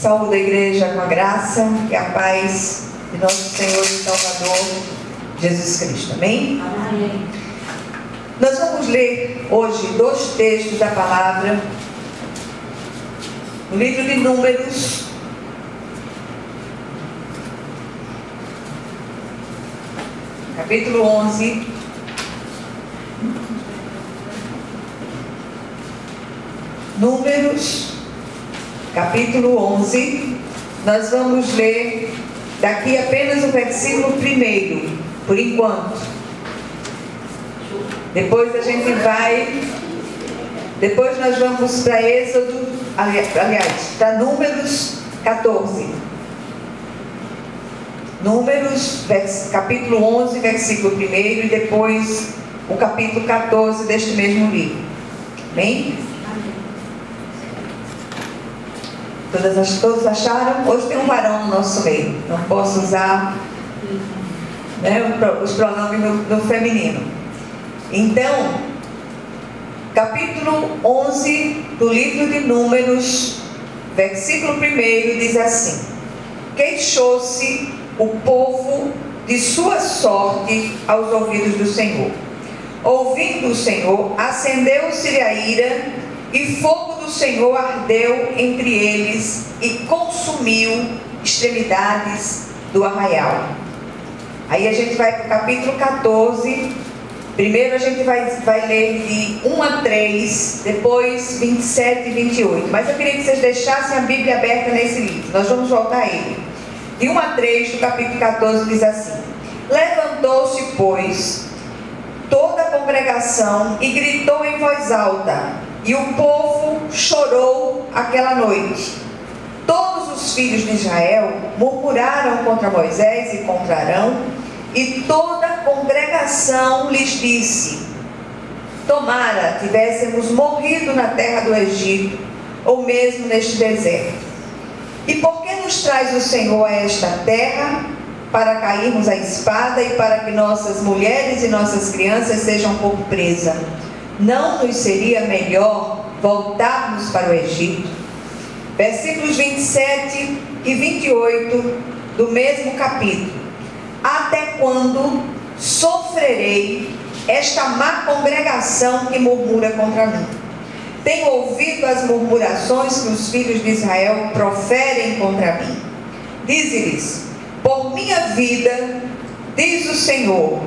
Saúde a igreja com a graça e a paz de nosso Senhor e Salvador Jesus Cristo. Amém? Amém. Nós vamos ler hoje dois textos da palavra no livro de Números, capítulo 11. Números, capítulo 11. Nós vamos ler daqui apenas o versículo 1, por enquanto. Depois nós vamos para Êxodo, aliás, para Números 14. Números, capítulo 11, versículo 1, e depois o capítulo 14 deste mesmo livro. Amém? Todos acharam? Hoje tem um varão no nosso meio. Não posso usar, os pronomes no feminino. Então, capítulo 11 do livro de Números, versículo 1, diz assim: queixou-se o povo de sua sorte aos ouvidos do Senhor. Ouvindo o Senhor, acendeu-se a ira, e fogo do Senhor ardeu entre eles e consumiu extremidades do arraial. Aí a gente vai para o capítulo 14. Primeiro a gente vai ler de 1 a 3, depois 27 e 28. Mas eu queria que vocês deixassem a Bíblia aberta nesse livro. Nós vamos voltar a ele. De 1 a 3 do capítulo 14 diz assim: levantou-se, pois, toda a congregação e gritou em voz alta, e o povo chorou aquela noite. Todos os filhos de Israel murmuraram contra Moisés e contra Arão, e toda a congregação lhes disse: tomara tivéssemos morrido na terra do Egito, ou mesmo neste deserto. E por que nos traz o Senhor a esta terra, para cairmos à espada e para que nossas mulheres e nossas crianças sejam por presa? Não nos seria melhor voltarmos para o Egito? Versículos 27 e 28 do mesmo capítulo: até quando sofrerei esta má congregação que murmura contra mim? Tenho ouvido as murmurações que os filhos de Israel proferem contra mim. Dize-lhes: por minha vida, diz o Senhor,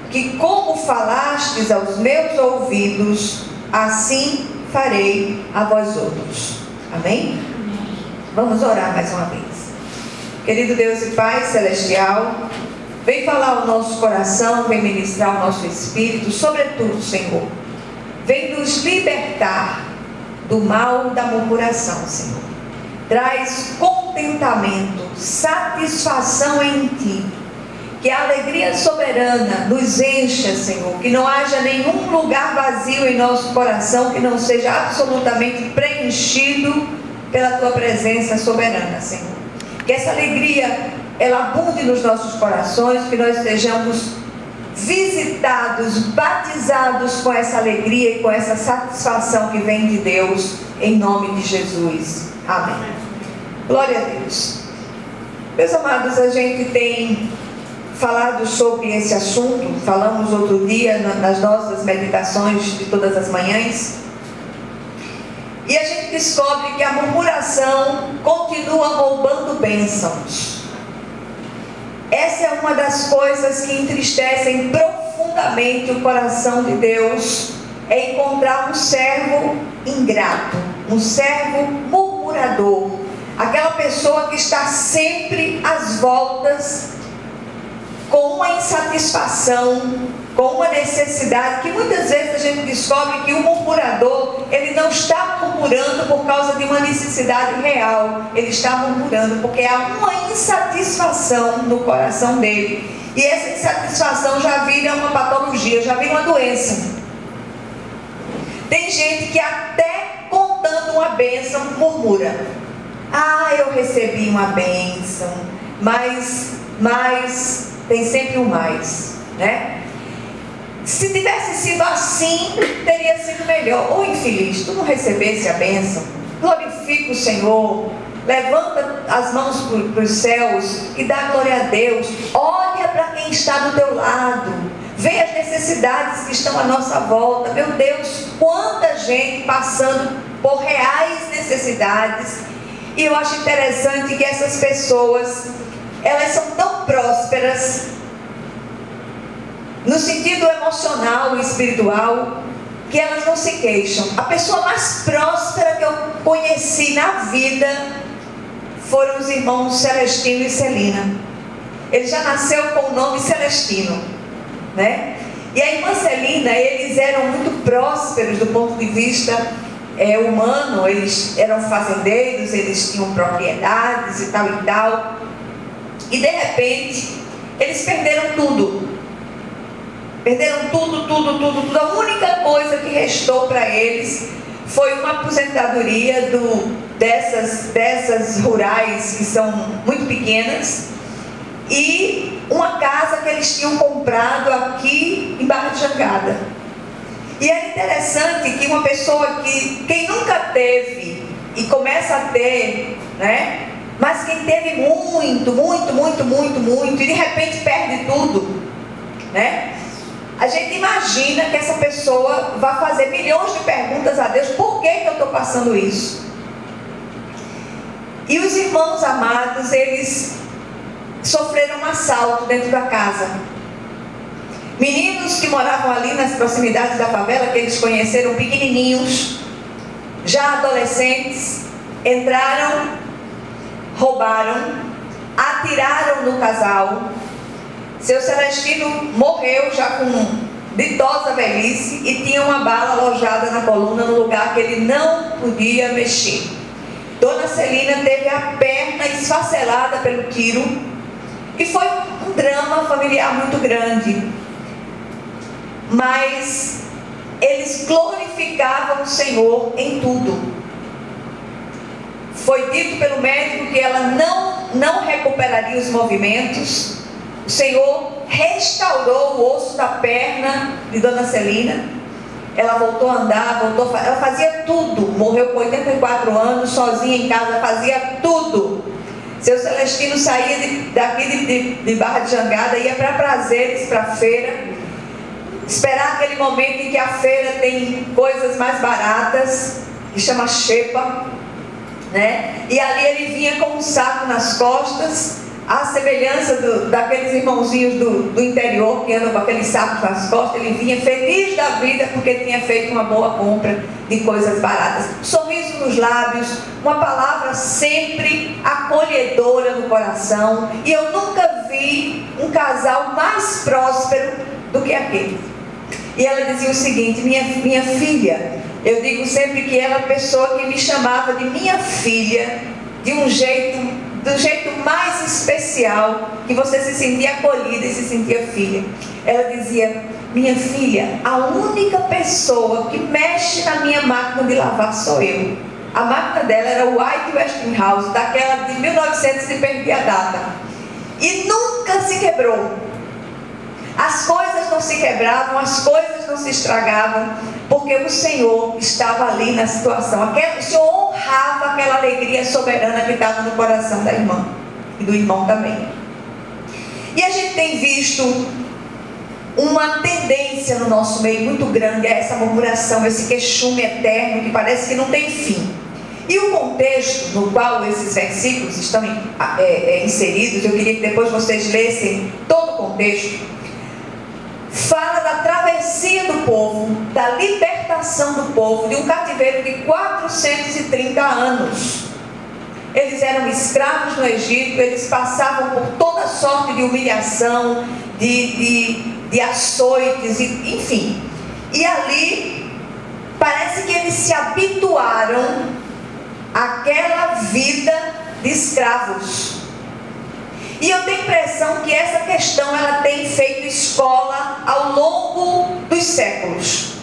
que como falastes aos meus ouvidos, assim farei a vós outros. Amém? Vamos orar mais uma vez. Querido Deus e Pai Celestial, vem falar ao nosso coração, vem ministrar o nosso espírito, sobretudo, Senhor, vem nos libertar do mal da murmuração, Senhor. Traz contentamento, satisfação em Ti. Que a alegria soberana nos encha, Senhor. Que não haja nenhum lugar vazio em nosso coração que não seja absolutamente preenchido pela Tua presença soberana, Senhor. Que essa alegria, ela abunde nos nossos corações, que nós sejamos visitados, batizados com essa alegria e com essa satisfação que vem de Deus, em nome de Jesus. Amém. Glória a Deus. Meus amados, a gente tem falado sobre esse assunto, falamos outro dia nas nossas meditações de todas as manhãs, e a gente descobre que a murmuração continua roubando bênçãos. Essa é uma das coisas que entristecem profundamente o coração de Deus, é encontrar um servo ingrato, um servo murmurador, aquela pessoa que está sempre às voltas, com uma insatisfação, com uma necessidade, que muitas vezes a gente descobre que o murmurador, ele não está murmurando por causa de uma necessidade real, ele está murmurando porque há uma insatisfação no coração dele, e essa insatisfação já vira uma patologia, já vira uma doença. Tem gente que até contando uma bênção murmura: ah, eu recebi uma bênção, mas tem sempre um mais, né? Se tivesse sido assim, teria sido melhor. Ô infeliz, tu não recebesse a bênção, glorifica o Senhor, levanta as mãos para os céus e dá glória a Deus. Olha para quem está do teu lado, vê as necessidades que estão à nossa volta. Meu Deus, quanta gente passando por reais necessidades. E eu acho interessante que essas pessoas, elas são tão prósperas no sentido emocional e espiritual, que elas não se queixam. A pessoa mais próspera que eu conheci na vida foram os irmãos Celestino e Celina. Ele já nasceu com o nome Celestino, né? E a irmã Celina, eles eram muito prósperos do ponto de vista humano. Eles eram fazendeiros, eles tinham propriedades e tal. E de repente, eles perderam tudo. Perderam tudo. A única coisa que restou para eles foi uma aposentadoria dessas rurais, que são muito pequenas, e uma casa que eles tinham comprado aqui em Barra de Jangada. E é interessante que uma pessoa quem nunca teve e começa a ter, né? Mas quem teve muito, e de repente perde tudo, né? A gente imagina que essa pessoa vai fazer milhões de perguntas a Deus: por que eu estou passando isso? E os irmãos amados, eles sofreram um assalto dentro da casa. Meninos que moravam ali nas proximidades da favela, que eles conheceram pequenininhos, já adolescentes, entraram, roubaram, atiraram no casal. Seu Celestino morreu já com ditosa velhice e tinha uma bala alojada na coluna, no lugar que ele não podia mexer. Dona Celina teve a perna esfacelada pelo tiro e foi um drama familiar muito grande. Mas eles glorificavam o Senhor em tudo. Foi dito pelo médico que ela não recuperaria os movimentos. O Senhor restaurou o osso da perna de Dona Celina. Ela voltou a andar, ela fazia tudo. Morreu com 84 anos, sozinha em casa, fazia tudo. Seu Celestino saía daqui de Barra de Jangada, ia para Prazeres, para a feira, esperar aquele momento em que a feira tem coisas mais baratas, que chama xepa, né? E ali ele vinha com um saco nas costas, à semelhança daqueles irmãozinhos do interior que andam com aquele saco nas costas. Ele vinha feliz da vida porque tinha feito uma boa compra de coisas baratas. Sorriso nos lábios, uma palavra sempre acolhedora no coração. E eu nunca vi um casal mais próspero do que aquele. E ela dizia o seguinte: minha filha, eu digo sempre que ela é a pessoa que me chamava de minha filha, do jeito mais especial, que você se sentia acolhida e se sentia filha. Ela dizia: minha filha, a única pessoa que mexe na minha máquina de lavar sou eu. A máquina dela era o White Westinghouse, daquela de 1900, e perdi a data. E nunca se quebrou. As coisas não se quebravam, as coisas não se estragavam, porque o Senhor estava ali na situação. O Senhor honrava aquela alegria soberana que estava no coração da irmã e do irmão também. E a gente tem visto uma tendência no nosso meio muito grande a essa murmuração, esse queixume eterno que parece que não tem fim. E o contexto no qual esses versículos estão inseridos, eu queria que depois vocês lessem todo o contexto. Fala da travessia do povo, da libertação do povo de um cativeiro de 430 anos. Eles eram escravos no Egito, eles passavam por toda sorte de humilhação, de açoites, enfim. E ali, parece que eles se habituaram àquela vida de escravos. E eu tenho a impressão que essa questão ela tem feito escola ao longo dos séculos.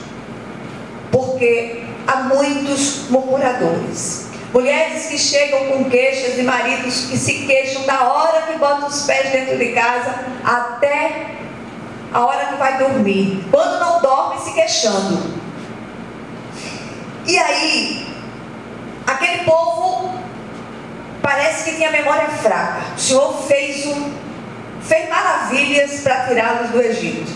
Porque há muitos murmuradores. Mulheres que chegam com queixas e maridos que se queixam da hora que botam os pés dentro de casa até a hora que vai dormir. Quando não dorme, se queixando. E aí, aquele povo tinha memória fraca. O Senhor fez maravilhas para tirá-los do Egito.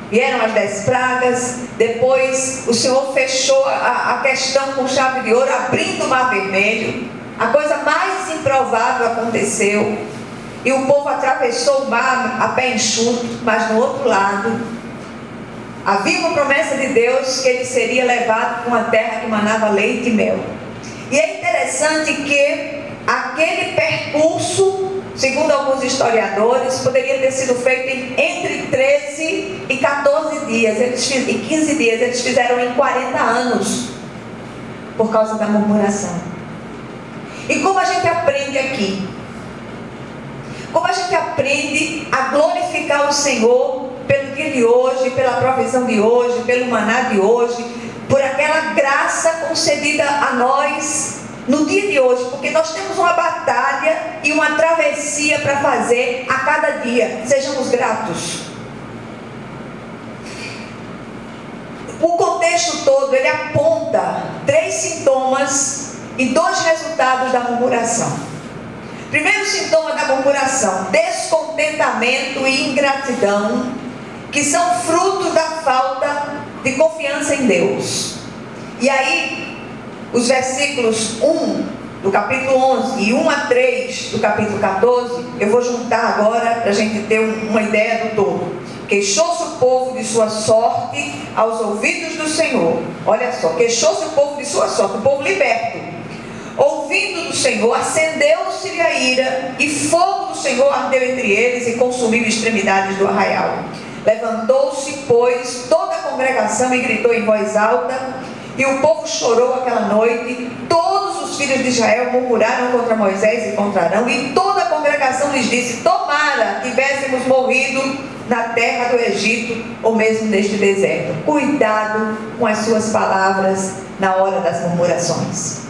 Vieram as 10 pragas, depois o Senhor fechou a questão com chave de ouro, abrindo o mar vermelho. A coisa mais improvável aconteceu, e o povo atravessou o mar a pé enxuto, mas no outro lado havia uma promessa de Deus que ele seria levado para uma terra que manava leite e mel. E é interessante que aquele percurso, segundo alguns historiadores, poderia ter sido feito entre 13 e 14 dias, e 15 dias. Eles fizeram em 40 anos, por causa da murmuração. E como a gente aprende aqui? Como a gente aprende a glorificar o Senhor pelo dia de hoje, pela provisão de hoje, pelo maná de hoje, por aquela graça concedida a nós no dia de hoje, porque nós temos uma batalha e uma travessia para fazer a cada dia. Sejamos gratos. O contexto todo, ele aponta 3 sintomas e 2 resultados da murmuração. Primeiro sintoma da murmuração: descontentamento e ingratidão, que são frutos da falta de confiança em Deus. E aí, os versículos 1 do capítulo 11 e 1 a 3 do capítulo 14, eu vou juntar agora para a gente ter uma ideia do todo. Queixou-se o povo de sua sorte aos ouvidos do Senhor. Olha só, queixou-se o povo de sua sorte, o povo liberto. Ouvindo do Senhor, acendeu-se-lhe a ira, e fogo do Senhor ardeu entre eles e consumiu extremidades do arraial. Levantou-se, pois, toda a congregação e gritou em voz alta, e o povo chorou aquela noite. Todos os filhos de Israel murmuraram contra Moisés e contra Arão, e toda a congregação lhes disse: tomara tivéssemos morrido na terra do Egito, ou mesmo neste deserto. Cuidado com as suas palavras na hora das murmurações.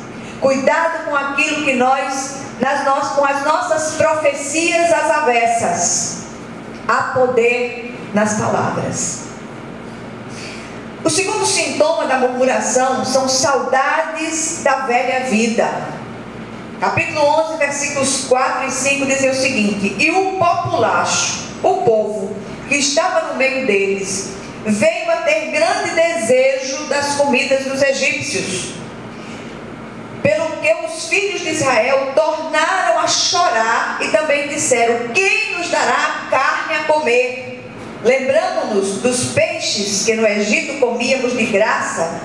Cuidado com aquilo que com as nossas profecias às avessas. Há poder nas palavras. O segundo sintoma da murmuração são saudades da velha vida. Capítulo 11, versículos 4 e 5 dizem o seguinte: e o populacho, o povo que estava no meio deles, veio a ter grande desejo das comidas dos egípcios, pelo que os filhos de Israel tornaram a chorar e também disseram: quem nos dará carne a comer? Lembramos-nos dos peixes que no Egito comíamos de graça,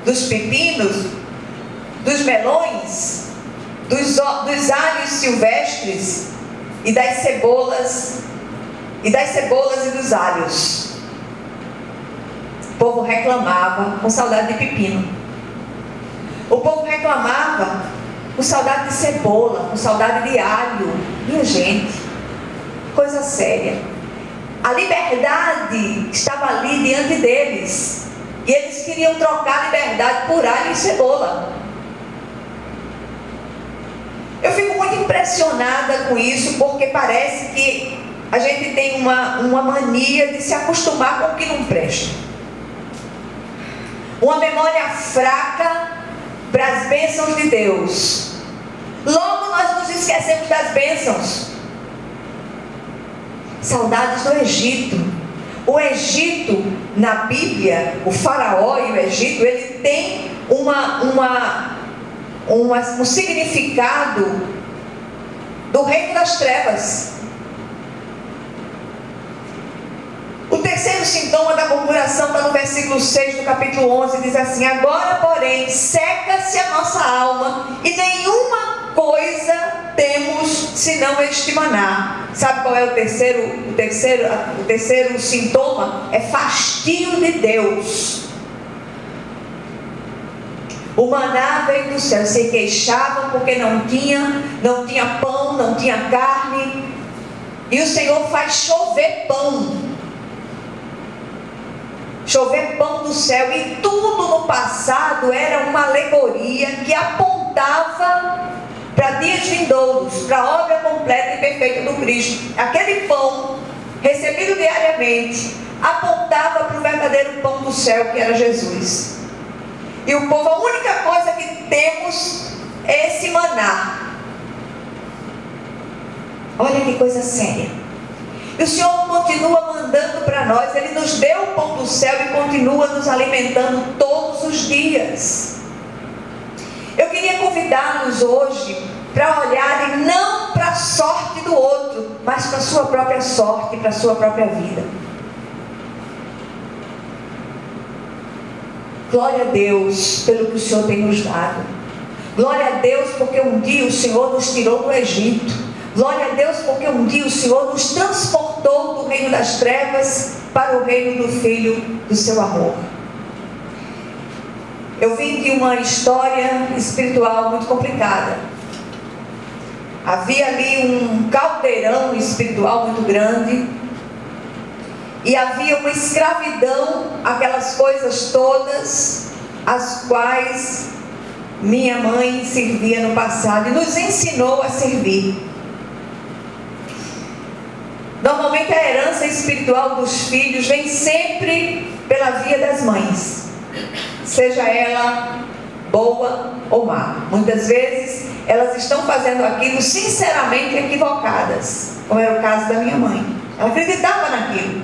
dos pepinos, dos melões, dos alhos silvestres e das cebolas e dos alhos. O povo reclamava com saudade de pepino. O povo reclamava com saudade de cebola, com saudade de alho. Minha gente, coisa séria. A liberdade estava ali diante deles, e eles queriam trocar a liberdade por alho e cebola. Eu fico muito impressionada com isso, porque parece que a gente tem uma mania de se acostumar com o que não presta. Uma memória fraca para as bênçãos de Deus. Logo nós nos esquecemos das bênçãos. Saudades do Egito. O Egito, na Bíblia, o faraó e o Egito, ele tem um significado do reino das trevas. O terceiro sintoma da murmuração está no versículo 6 do capítulo 11, diz assim: agora, porém, seca-se a nossa alma, e nenhuma coisa temos senão este maná. Sabe qual é o terceiro sintoma? É fastio de Deus. O maná veio do céu, se queixavam porque não tinha pão, não tinha carne, e o Senhor faz chover pão. Chover pão do céu, e tudo no passado era uma alegoria que apontava para dias vindouros, para a obra completa e perfeita do Cristo. Aquele pão, recebido diariamente, apontava para o verdadeiro pão do céu, que era Jesus. E o povo, a única coisa que temos é esse maná. Olha que coisa séria. E o Senhor continua mandando para nós. Ele nos deu o pão do céu e continua nos alimentando todos os dias. Eu queria convidá-los hoje para olharem não para a sorte do outro, mas para a sua própria sorte, para a sua própria vida. Glória a Deus pelo que o Senhor tem nos dado. Glória a Deus porque um dia o Senhor nos tirou do Egito. Glória a Deus porque um dia o Senhor nos transportou do reino das trevas para o reino do Filho do seu amor. Eu vim de uma história espiritual muito complicada. Havia ali um caldeirão espiritual muito grande. E havia uma escravidão, aquelas coisas todas, as quais minha mãe servia no passado e nos ensinou a servir. Normalmente a herança espiritual dos filhos vem sempre pela via das mães, seja ela boa ou má. Muitas vezes elas estão fazendo aquilo sinceramente equivocadas, como era o caso da minha mãe. Ela acreditava naquilo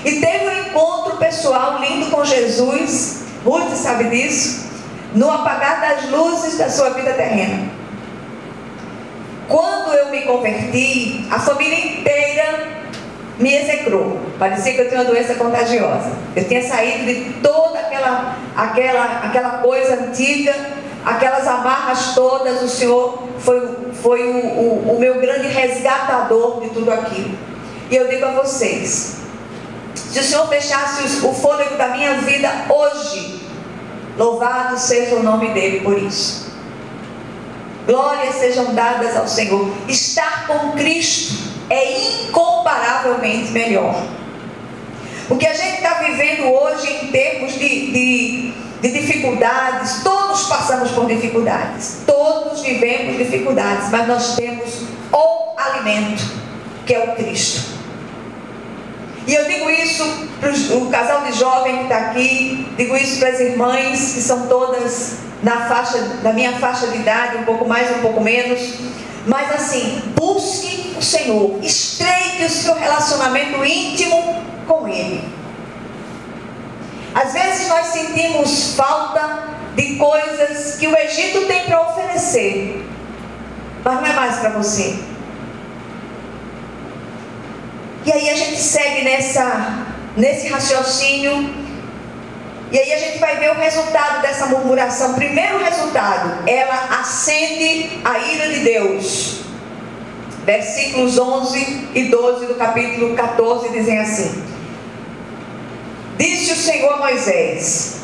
e teve um encontro pessoal lindo com Jesus. Ruth sabe disso, no apagar das luzes da sua vida terrena. Quando eu me converti, a família inteira me execrou. Parecia que eu tinha uma doença contagiosa. Eu tinha saído de toda aquela coisa antiga, aquelas amarras todas. O Senhor foi o meu grande resgatador de tudo aquilo. E eu digo a vocês, se o Senhor fechasse o fôlego da minha vida hoje, louvado seja o nome dele por isso. Glórias sejam dadas ao Senhor. Estar com Cristo é incomparavelmente melhor. O que a gente está vivendo hoje em termos de dificuldades, todos passamos por dificuldades, todos vivemos dificuldades, mas nós temos o alimento, que é o Cristo. E eu digo isso para o casal de jovem que está aqui, digo isso para as irmãs que são todas da minha faixa de idade, um pouco mais, um pouco menos. Mas assim, busque o Senhor, estreite o seu relacionamento íntimo com Ele. Às vezes nós sentimos falta de coisas que o Egito tem para oferecer, mas não é mais para você. E aí a gente segue nesse raciocínio. E aí a gente vai ver o resultado dessa murmuração. Primeiro resultado, ela acende a ira de Deus. Versículos 11 e 12 do capítulo 14 dizem assim: Disse o Senhor a Moisés: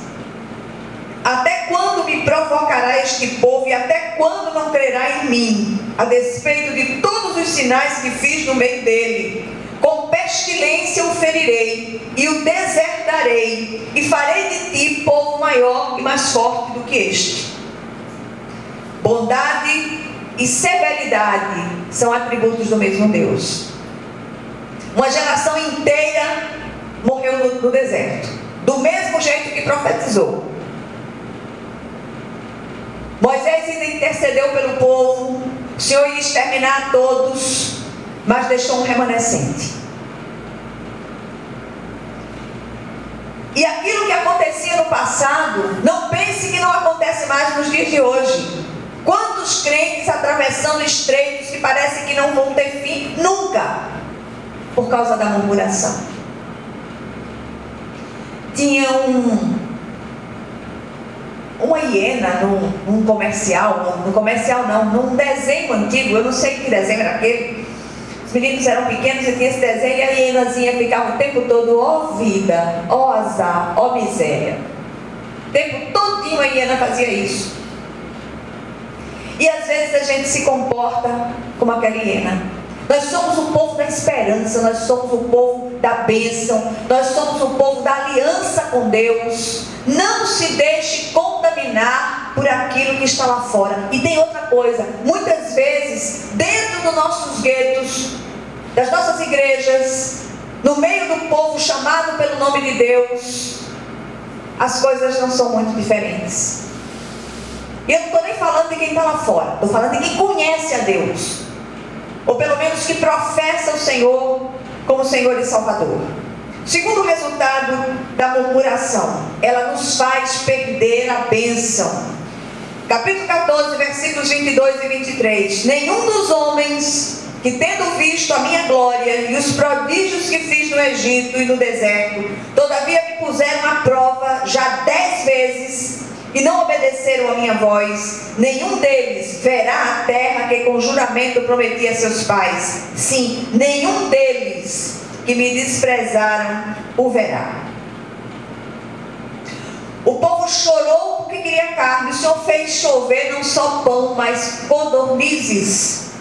Até quando me provocará este povo e até quando não crerá em mim, a despeito de todos os sinais que fiz no meio dele? Com pestilência o ferirei e o deserdarei, e farei de ti povo maior e mais forte do que este. Bondade e severidade são atributos do mesmo Deus. Uma geração inteira morreu no deserto, do mesmo jeito que profetizou. Moisés ainda intercedeu pelo povo, o Senhor ia exterminar a todos, mas deixou um remanescente. E aquilo que acontecia no passado, não pense que não acontece mais nos dias de hoje. Quantos crentes atravessando estreitos que parecem que não vão ter fim nunca, por causa da murmuração. Tinha uma hiena num comercial, num desenho antigo, eu não sei que desenho era aquele. Os meninos eram pequenos e tinha esse desenho, e a hienazinha ficava o tempo todo: ó vida, ó azar, ó miséria. O tempo todinho a hiena fazia isso. E às vezes a gente se comporta como aquela hiena. Nós somos o povo da esperança, nós somos o povo da bênção, nós somos o povo da aliança com Deus. Não se deixe contaminar por aquilo que está lá fora. E tem outra coisa, muitas vezes dentro dos nossos guetos, das nossas igrejas, no meio do povo chamado pelo nome de Deus, as coisas não são muito diferentes. E eu não estou nem falando de quem está lá fora, estou falando de quem conhece a Deus. ou pelo menos que professa o Senhor como Senhor e Salvador. Segundo resultado da murmuração, ela nos faz perder a bênção. Capítulo 14, versículos 22 e 23. Nenhum dos homens que, tendo visto a minha glória e os prodígios que fiz no Egito e no deserto, todavia me puseram à prova já 10 vezes e não obedeceram a minha voz, nenhum deles verá a terra que com juramento prometi a seus pais. Sim, nenhum deles que me desprezaram o verá. O povo chorou porque queria carne. O Senhor fez chover não só pão, mas codornizes.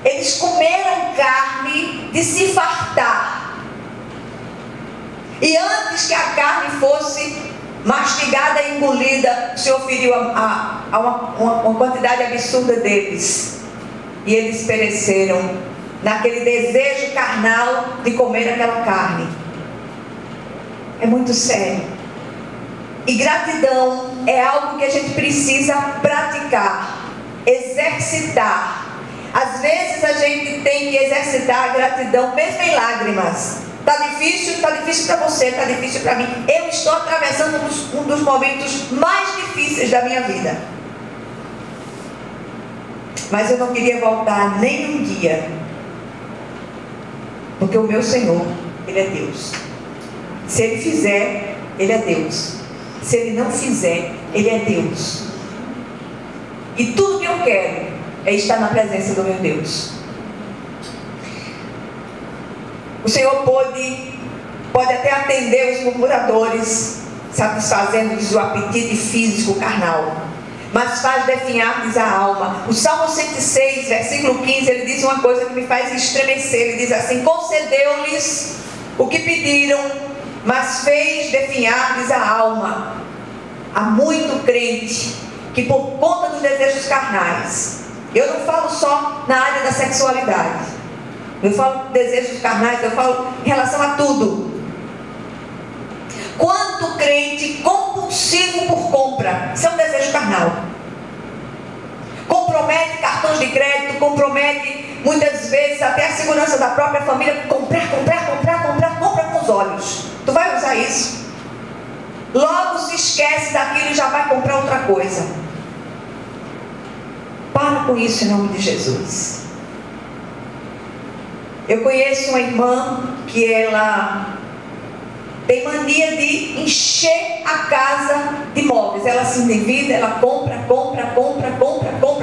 Eles comeram carne de se fartar. E antes que a carne fosse mastigada e engolida, o Senhor feriu uma quantidade absurda deles. E eles pereceram naquele desejo carnal de comer aquela carne. É muito sério. E gratidão é algo que a gente precisa praticar, exercitar. Às vezes a gente tem que exercitar a gratidão mesmo em lágrimas. Está difícil para você, está difícil para mim. Eu estou atravessando um dos momentos mais difíceis da minha vida. Mas eu não queria voltar nem um dia. Porque o meu Senhor, Ele é Deus. Se Ele fizer, Ele é Deus. Se Ele não fizer, Ele é Deus. E tudo que eu quero é estar na presença do meu Deus. O Senhor pode até atender os murmuradores, satisfazendo-lhes o apetite físico carnal, mas faz definhar-lhes a alma. O Salmo 106, versículo 15, ele diz uma coisa que me faz estremecer. Ele diz assim: concedeu-lhes o que pediram, mas fez definhar-lhes a alma. Há muito crente que, por conta dos desejos carnais, eu não falo só na área da sexualidade, eu falo de desejos carnais, eu falo em relação a tudo. Quanto crente compulsivo por compra, isso é um desejo carnal. Compromete cartões de crédito, compromete muitas vezes até a segurança da própria família. Compra com os olhos. Tu vai usar isso? Logo se esquece daquilo e já vai comprar outra coisa. Para com isso em nome de Jesus. Eu conheço uma irmã que ela tem mania de encher a casa de móveis. Ela se endivida, ela compra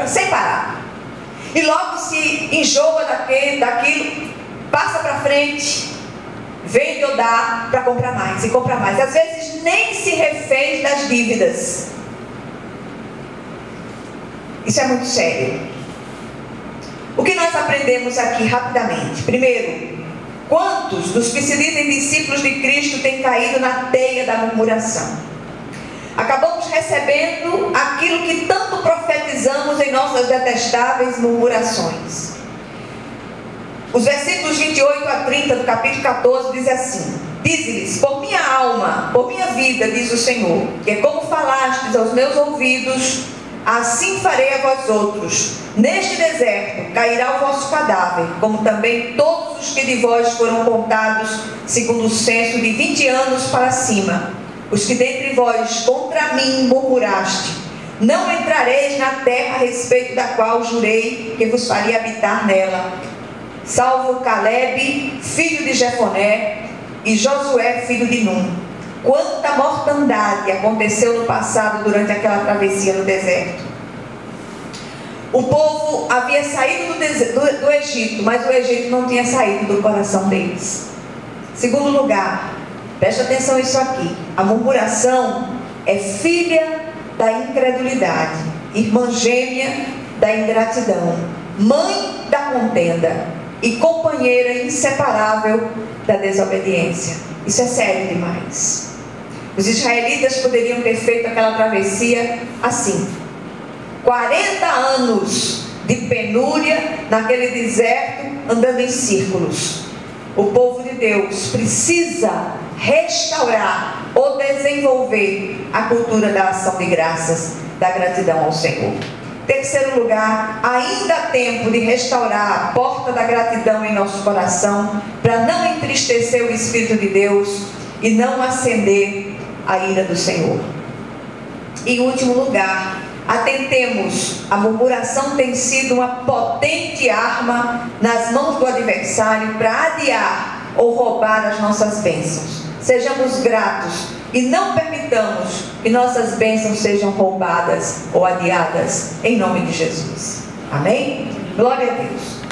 sem parar. E logo se enjoa daquilo, passa para frente, vende ou dá para comprar mais e comprar mais. Às vezes nem se refez das dívidas. Isso é muito sério. O que nós aprendemos aqui rapidamente? Primeiro, quantos dos que se dizem discípulos de Cristo têm caído na teia da murmuração? Acabamos recebendo aquilo que tanto profetizamos em nossas detestáveis murmurações. Os versículos 28 a 30 do capítulo 14 diz assim: diz-lhes, por minha alma, por minha vida, diz o Senhor, que é como falastes aos meus ouvidos, assim farei a vós outros. Neste deserto cairá o vosso cadáver, como também todos os que de vós foram contados, segundo o censo de 20 anos para cima. Os que dentre vós contra mim murmuraste, não entrareis na terra a respeito da qual jurei que vos faria habitar nela, salvo Caleb, filho de Jefoné, e Josué, filho de Num. Quanta mortandade aconteceu no passado durante aquela travessia no deserto. O povo havia saído do Egito, mas o Egito não tinha saído do coração deles. Segundo lugar, presta atenção nisso aqui: a murmuração é filha da incredulidade, irmã gêmea da ingratidão, mãe da contenda e companheira inseparável da desobediência. Isso é sério demais. Os israelitas poderiam ter feito aquela travessia assim: 40 anos de penúria naquele deserto, andando em círculos. O povo de Deus precisa restaurar ou desenvolver a cultura da ação de graças, da gratidão ao Senhor. Terceiro lugar, ainda há tempo de restaurar a porta da gratidão em nosso coração, para não entristecer o Espírito de Deus e não acender a ira do Senhor. Em último lugar, atentemos, a murmuração tem sido uma potente arma nas mãos do adversário para adiar ou roubar as nossas bênçãos. Sejamos gratos e não permitamos que nossas bênçãos sejam roubadas ou adiadas, em nome de Jesus. Amém? Glória a Deus.